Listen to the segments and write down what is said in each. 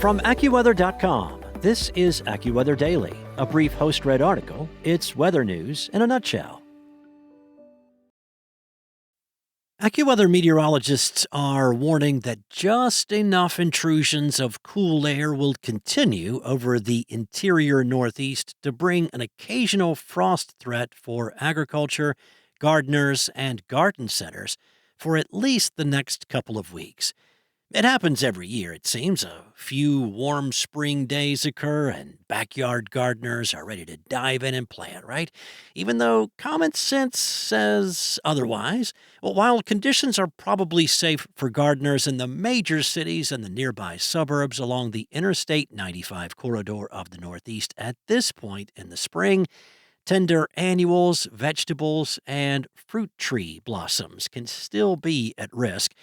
From AccuWeather.com, this is AccuWeather Daily, a brief host-read article. It's weather news in a nutshell. AccuWeather meteorologists are warning that just enough intrusions of cool air will continue over the interior Northeast to bring an occasional frost threat for agriculture, gardeners, and garden centers for at least the next couple of weeks. It happens every year, it seems. A few warm spring days occur and backyard gardeners are ready to dive in and plant, right? Even though common sense says otherwise. Well, while conditions are probably safe for gardeners in the major cities and the nearby suburbs along the Interstate 95 corridor of the Northeast at this point in the spring, tender annuals, vegetables, and fruit tree blossoms can still be at risk,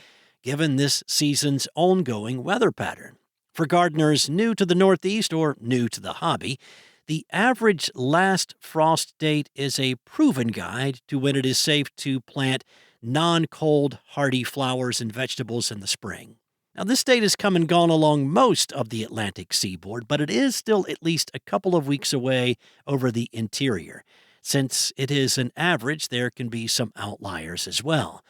given this season's ongoing weather pattern. For gardeners new to the Northeast or new to the hobby, the average last frost date is a proven guide to when it is safe to plant non-cold, hardy flowers and vegetables in the spring. Now, this date has come and gone along most of the Atlantic seaboard, but it is still at least a couple of weeks away over the interior. Since it is an average, there can be some outliers as well.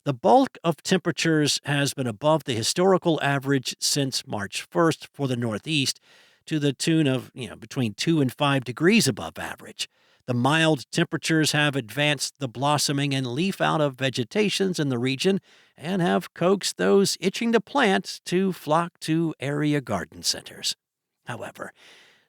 The bulk of temperatures has been above the historical average since March 1st for the Northeast, to the tune of, between 2 and 5 degrees above average. The mild temperatures have advanced the blossoming and leaf out of vegetations in the region and have coaxed those itching to plant to flock to area garden centers. However,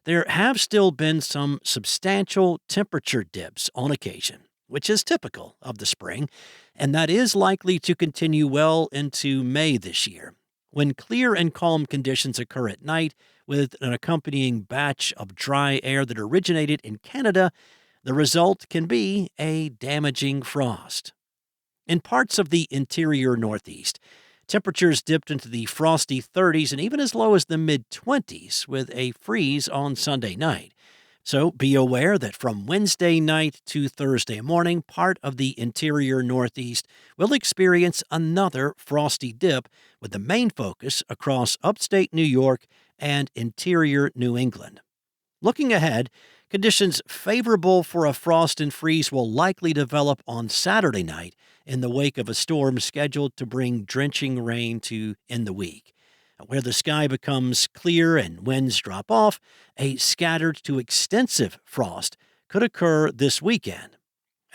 there have still been some substantial temperature dips on occasion, which is typical of the spring, and that is likely to continue well into May this year. When clear and calm conditions occur at night, with an accompanying batch of dry air that originated in Canada, the result can be a damaging frost. In parts of the interior Northeast, temperatures dipped into the frosty 30s and even as low as the mid-20s, with a freeze on Sunday night. So be aware that from Wednesday night to Thursday morning, part of the interior Northeast will experience another frosty dip, with the main focus across upstate New York and interior New England. Looking ahead, conditions favorable for a frost and freeze will likely develop on Saturday night in the wake of a storm scheduled to bring drenching rain to end the week. Where the sky becomes clear and winds drop off, a scattered to extensive frost could occur this weekend.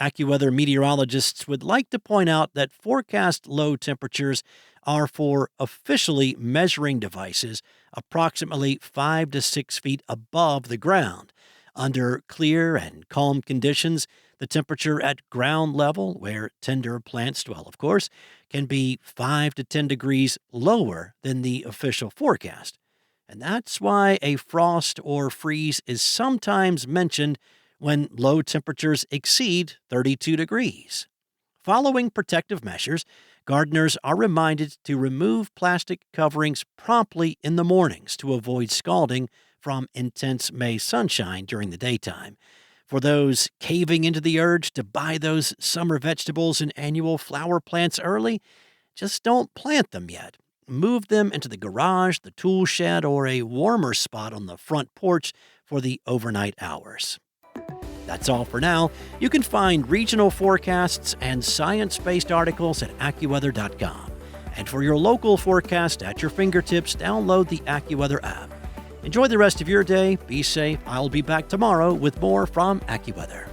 AccuWeather meteorologists would like to point out that forecast low temperatures are for officially measuring devices approximately 5 to 6 feet above the ground. Under clear and calm conditions, the temperature at ground level, where tender plants dwell, of course, can be 5 to 10 degrees lower than the official forecast. And that's why a frost or freeze is sometimes mentioned when low temperatures exceed 32 degrees. Following protective measures, gardeners are reminded to remove plastic coverings promptly in the mornings to avoid scalding from intense May sunshine during the daytime. For those caving into the urge to buy those summer vegetables and annual flower plants early, just don't plant them yet. Move them into the garage, the tool shed, or a warmer spot on the front porch for the overnight hours. That's all for now. You can find regional forecasts and science-based articles at AccuWeather.com. And for your local forecast at your fingertips, download the AccuWeather app. Enjoy the rest of your day. Be safe. I'll be back tomorrow with more from AccuWeather.